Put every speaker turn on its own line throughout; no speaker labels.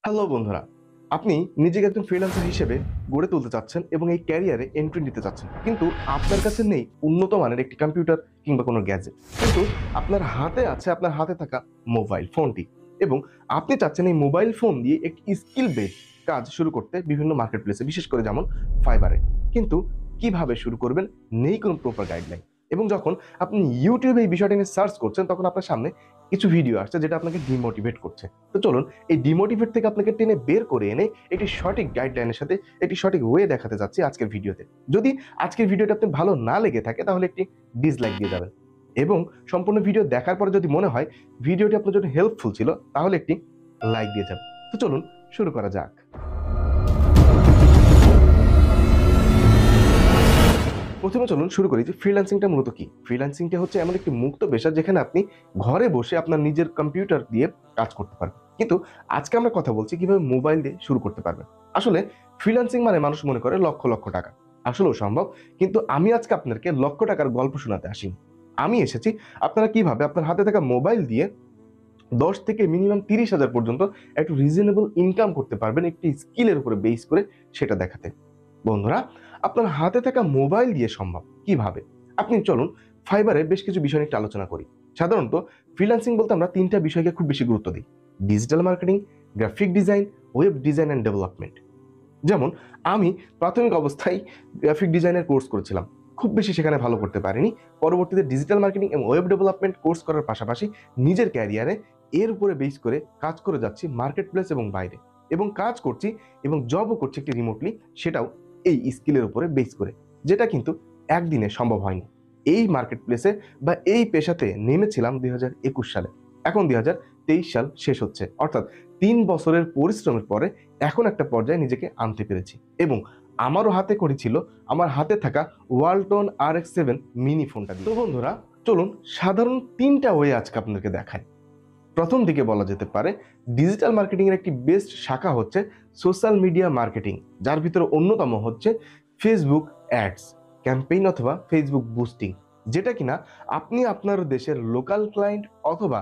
Hello বন্ধুরা, আপনি নিজেকে একজন ফ্রিল্যান্সার হিসেবে গড়ে তুলতে চাচ্ছেন এবং এই ক্যারিয়ারে এন্ট্রি নিতে চাচ্ছেন, কিন্তু আপনার কাছে নেই উন্নত মানের একটি কম্পিউটার কিংবা কোনো গ্যাজেট। কিন্তু আপনার হাতে আছে আপনার হাতে থাকা মোবাইল ফোনটি, এবং আপনি চাচ্ছেন এই মোবাইল ফোন দিয়ে একটি স্কিল বেসড কাজ শুরু করতে বিভিন্ন মার্কেট প্লেসে, বিশেষ করে যেমন ফাইবারে। কিন্তু কিভাবে শুরু করবেন, নেই কোনো প্রপার গাইডলাইন। এবং যখন আপনি ইউটিউবে এই বিষয়টা নিয়ে সার্চ করছেন, তখন আপনার সামনে কিছু ভিডিও আসছে যেটা আপনাকে ডিমোটিভেট করছে। তো চলুন এই ডিমোটিভেট থেকে আপনাকে টেনে বের করে এনে একটি সঠিক গাইডলাইনের সাথে একটি সঠিক ওয়ে দেখাতে যাচ্ছি আজকের ভিডিওতে। যদি আজকের ভিডিওটা আপনি ভালো না লেগে থাকে, তাহলে একটি ডিসলাইক দিয়ে যাবেন, এবং সম্পূর্ণ ভিডিও দেখার পরে যদি মনে হয় ভিডিওটি আপনার জন্য হেল্পফুল ছিল, তাহলে একটি লাইক দিয়ে যাবেন। তো চলুন শুরু করা যাক। প্রথমে চলুন শুরু করি যে ফ্রিল্যান্সিংটা মূলত কি। ফ্রিল্যান্সিংটা হচ্ছে এমন একটি মুক্ত পেশা যেখানে আপনি ঘরে বসে আপনার নিজের কম্পিউটার দিয়ে কাজ করতে পারবেন। কিন্তু আজকে আমরা কথা বলছি কিভাবে মোবাইল দিয়ে শুরু করতে পারবেন। আসলে ফ্রিল্যান্সিং মানে মানুষ মনে করে লক্ষ লক্ষ টাকা, আসলেও সম্ভব। কিন্তু আমি আজকে আপনাদেরকে লক্ষ টাকার গল্প শোনাতে আসিনি। আমি এসেছি আপনারা কিভাবে আপনার হাতে থাকা মোবাইল দিয়ে 10 থেকে মিনিমাম 30,000 পর্যন্ত একটু রিজনেবল ইনকাম করতে পারবেন একটি স্কিলের উপরে বেস করে, সেটা দেখাতে। বন্ধুরা, আপনার হাতে থাকা মোবাইল দিয়ে সম্ভব কিভাবে। আপনি চলুন ফাইবারে বেশ কিছু বিষয় নিয়ে একটু আলোচনা করি। সাধারণত ফ্রিল্যান্সিং বলতে আমরা তিনটা বিষয়কে খুব বেশি গুরুত্ব দিই: digital marketing, graphic design, web design and development. যেমন আমি প্রাথমিক অবস্থায় গ্রাফিক ডিজাইনের কোর্স করেছিলাম, খুব বেশি সেখানে ভালো করতে পারিনি। পরবর্তীতে ডিজিটাল মার্কেটিং এবং ওয়েব ডেভেলপমেন্ট কোর্স করার পাশাপাশি নিজের ক্যারিয়ারে এর উপরে বেস করে কাজ করে যাচ্ছি মার্কেট প্লেস এবং বাইরে, এবং কাজ করছি এবং জবও করছি একটি রিমোটলি, সেটাও এই স্কিলের উপরে বেস করে, যেটা কিন্তু একদিনে সম্ভব হয়নি। এই মার্কেট প্লেসে বা এই পেশাতে নেমেছিলাম 2021 সালে, এখন 2023 সাল শেষ হচ্ছে, অর্থাৎ 3 বছরের পরিশ্রমের পরে এখন একটা পর্যায়ে নিজেকে আনতে পেরেছি। এবং আমারও হাতে করেছিল আমার হাতে থাকা ওয়ালটন RX-7 মিনি ফোনটা দিয়ে। তো বন্ধুরা, চলুন সাধারণ তিনটা ওয়ে আজকে আপনাদেরকে দেখাই। প্রথম দিকে বলা যেতে পারে ডিজিটাল মার্কেটিং এর একটি বেস্ট শাখা হচ্ছে সোশ্যাল মিডিয়া মার্কেটিং, যার ভিতরে অন্যতম হচ্ছে ফেসবুক অ্যাডস ক্যাম্পেইন অথবা ফেসবুক বুস্টিং, যেটা কিনা আপনি আপনার দেশের লোকাল ক্লায়েন্ট অথবা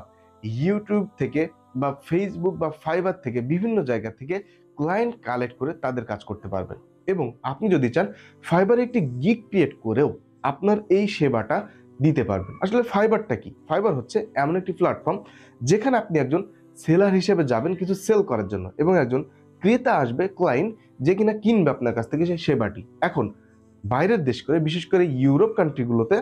ইউটিউব থেকে বা ফেসবুক বা ফাইবার থেকে বিভিন্ন জায়গা থেকে ক্লায়েন্ট কালেক্ট করে তাদের কাজ করতে পারবেন। এবং আপনি যদি চান ফাইবারে একটি গিগ ক্রিয়েট করেও আপনার এই সেবাটা দিতে পারবেন। আসলে ফাইবারটা কি? ফাইবার হচ্ছে এমন একটি প্ল্যাটফর্ম যেখানে আপনি একজন সেলার হিসেবে যাবেন কিছু সেল করার জন্য, এবং একজন ক্রেতা আসবে ক্লায়েন্ট, যে কিনা কিনবে আপনার কাছ থেকে সেই সেবাটি। এখন বাইরের দেশ করে, বিশেষ করে ইউরোপ কান্ট্রিগুলোতে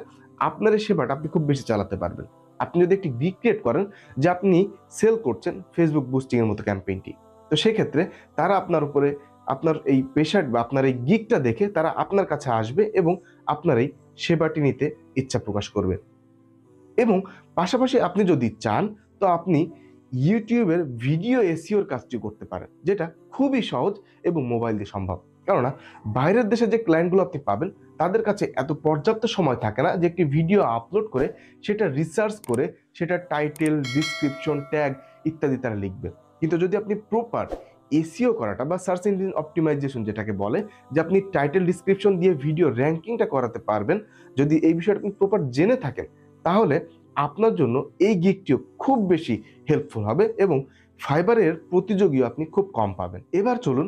আপনার এই সেবাটা আপনি খুব বেশি চালাতে পারবেন। আপনি যদি একটি গিগ ক্রিয়েট করেন যে আপনি সেল করছেন ফেসবুক বুস্টিং এর মতো ক্যাম্পেইনটি, তো সেক্ষেত্রে তারা আপনার উপরে আপনার এই পেশার বা আপনার এই গিগটা দেখে তারা আপনার কাছে আসবে এবং আপনার এই সেবাটি নিতে ইচ্ছা প্রকাশ করবে। এবং পাশাপাশি আপনি যদি চান, তো আপনি ইউটিউবের ভিডিও এসইওর কাজটি করতে পারেন, যেটা খুবই সহজ এবং মোবাইল দিয়ে সম্ভব। কেননা বাইরের দেশে যে ক্লায়েন্টগুলো আপনি পাবেন, তাদের কাছে এত পর্যাপ্ত সময় থাকে না যে একটি ভিডিও আপলোড করে সেটা রিসার্চ করে সেটা টাইটেল, ডিসক্রিপশন, ট্যাগ ইত্যাদি তারা লিখবে। কিন্তু যদি আপনি প্রপার এসইও করাটা বা সার্চ ইঞ্জিন অপটিমাইজেশন যেটাকে বলে, যে আপনি টাইটেল ডিসক্রিপশন দিয়ে ভিডিও র্যাঙ্কিংটা করাতে পারবেন, যদি এই বিষয়টা আপনি প্রপার জেনে থাকেন, তাহলে আপনার জন্য এই গিগটিও খুব বেশি হেল্পফুল হবে এবং ফাইবারের প্রতিযোগীও আপনি খুব কম পাবেন। এবার চলুন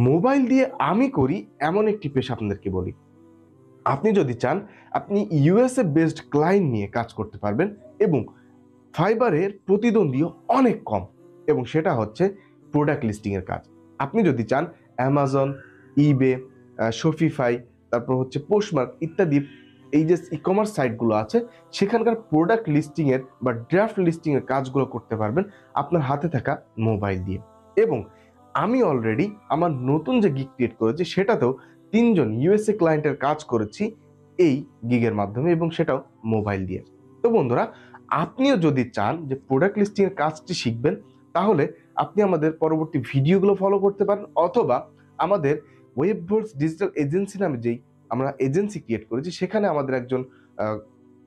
মোবাইল দিয়ে আমি করি এমন একটি পেশা আপনাদেরকে বলি। আপনি যদি চান, আপনি ইউএসএ বেসড ক্লায়েন্ট নিয়ে কাজ করতে পারবেন এবং ফাইবারের প্রতিদ্বন্দ্বীও অনেক কম, এবং সেটা হচ্ছে প্রোডাক্ট লিস্টিং এর কাজ। আপনি যদি চান অ্যামাজন, ইবে, শপিফাই, তারপর হচ্ছে পোস্টমার্ক ইত্যাদি এই যে ই কমার্স সাইটগুলো আছে, সেখানকার প্রোডাক্ট লিস্টিং এর বা ড্রাফট লিস্টিং এর কাজগুলো করতে পারবেন আপনার হাতে থাকা মোবাইল দিয়ে। এবং আমি অলরেডি আমার নতুন যে গিগ ক্রিয়েট করেছি, সেটাতেও 3জন ইউএসএ ক্লায়েন্টের কাজ করেছি এই গিগের মাধ্যমে, এবং সেটাও মোবাইল দিয়ে। তো বন্ধুরা, আপনিও যদি চান যে প্রোডাক্ট লিস্টিং এর কাজটি শিখবেন, তাহলে আপনি আমাদের পরবর্তী ভিডিওগুলো ফলো করতে পারেন, অথবা আমাদের ওয়েবভোর্স ডিজিটাল এজেন্সি নামে যেই আমরা এজেন্সি ক্রিয়েট করেছি, সেখানে আমাদের একজন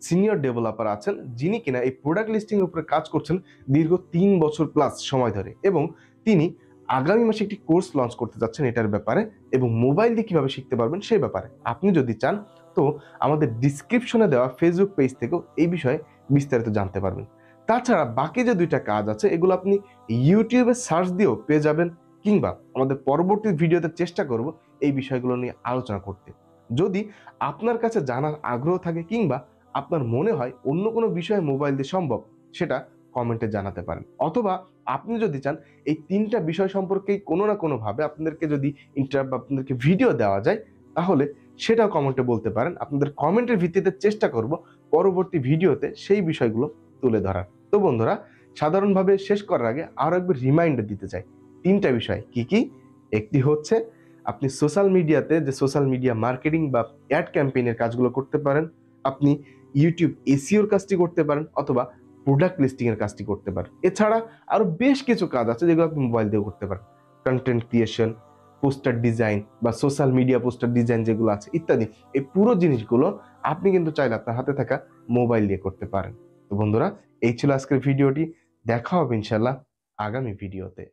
সিনিয়র ডেভেলপার আছেন, যিনি কিনা এই প্রোডাক্ট লিস্টিং এর উপরে কাজ করছেন দীর্ঘ 3 বছর প্লাস সময় ধরে, এবং তিনি আগামী মাসে একটি কোর্স লঞ্চ করতে যাচ্ছেন এটার ব্যাপারে, এবং মোবাইল দিয়ে কিভাবে শিখতে পারবেন সেই ব্যাপারে। আপনি যদি চান, তো আমাদের ডিসক্রিপশনে দেওয়া ফেসবুক পেজ থেকেও এই বিষয়ে বিস্তারিত জানতে পারবেন। তাছাড়া বাকি যে 2টা কাজ আছে, এগুলো আপনি ইউটিউবে সার্চ দিয়েও পেয়ে যাবেন কিংবা আমাদের পরবর্তী ভিডিওতে চেষ্টা করব এই বিষয়গুলো নিয়ে আলোচনা করতে। যদি আপনার কাছে জানার আগ্রহ থাকে কিংবা আপনার মনে হয় অন্য কোনো বিষয়ে মোবাইল দিয়ে সম্ভব, সেটা কমেন্টে জানাতে পারেন। অথবা আপনি যদি চান এই 3টা বিষয় সম্পর্কেই কোনো না কোনোভাবে আপনাদেরকে যদি বা আপনাদেরকে ভিডিও দেওয়া যায়, তাহলে সেটাও কমেন্টে বলতে পারেন। আপনাদের কমেন্টের ভিত্তিতে চেষ্টা করব পরবর্তী ভিডিওতে সেই বিষয়গুলো তুলে ধরার। তো বন্ধুরা, সাধারণভাবে শেষ করার আগে আরো একবার রিমাইন্ডার দিতে চাই 3টা বিষয় কি কি। একটি হচ্ছে আপনি সোশ্যাল মিডিয়াতে যে সোশ্যাল মিডিয়া মার্কেটিং বা অ্যাড ক্যাম্পেইনের কাজগুলো করতে পারেন, আপনি ইউটিউব এসইওর কাজটি করতে পারেন, অথবা প্রোডাক্ট লিস্টিং এর কাজটি করতে পারেন। এছাড়া আরো বেশ কিছু কাজ আছে যেগুলো আপনি মোবাইল দিয়ে করতে পারেন। কন্টেন্ট ক্রিয়েশন, পোস্টার ডিজাইন বা সোশ্যাল মিডিয়া পোস্টার ডিজাইন যেগুলো আছে ইত্যাদি, এই পুরো জিনিসগুলো আপনি কিন্তু চাইলে আপনার হাতে থাকা মোবাইল দিয়ে করতে পারেন। তো বন্ধুরা, এই ছিল আজকের ভিডিওটি। দেখা হবে ইনশাল্লাহ আগামী ভিডিওতে।